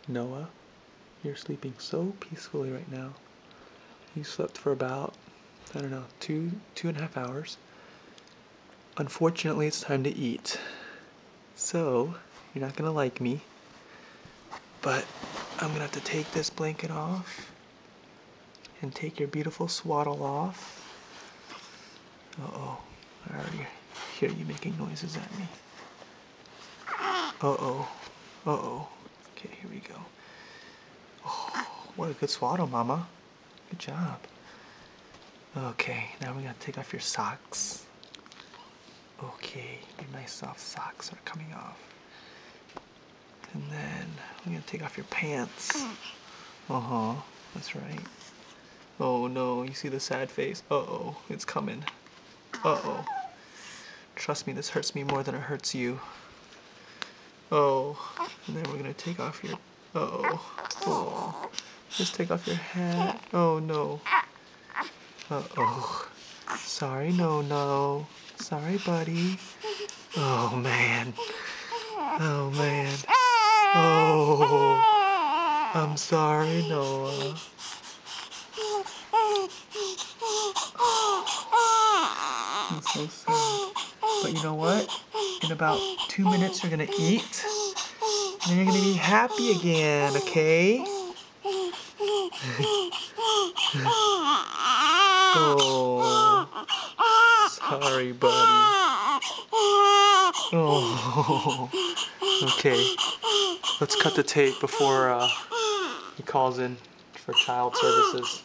Noah, you're sleeping so peacefully right now. You slept for about, I don't know, 2.5 hours. Unfortunately, it's time to eat. So, you're not gonna like me, but I'm gonna have to take this blanket off and take your beautiful swaddle off. Uh-oh, I already hear you making noises at me. Uh-oh, uh-oh. Okay, here we go. Oh, what a good swaddle, Mama. Good job. Okay, now we're gonna take off your socks. Okay, your nice soft socks are coming off. And then we're gonna take off your pants. Uh-huh, that's right. Oh no, you see the sad face? Uh-oh, it's coming. Uh-oh. Trust me, this hurts me more than it hurts you. Oh, and then we're gonna take off your, uh-oh. Oh, just take off your hat. Oh no. Uh-oh. Sorry, no. Sorry, buddy. Oh man. Oh man. Oh, I'm sorry, Noah. He's so sad. But you know what? In about 2 minutes, you're gonna eat, and then you're gonna be happy again, okay? Oh, sorry, buddy. Oh, okay. Let's cut the tape before he calls in for child services.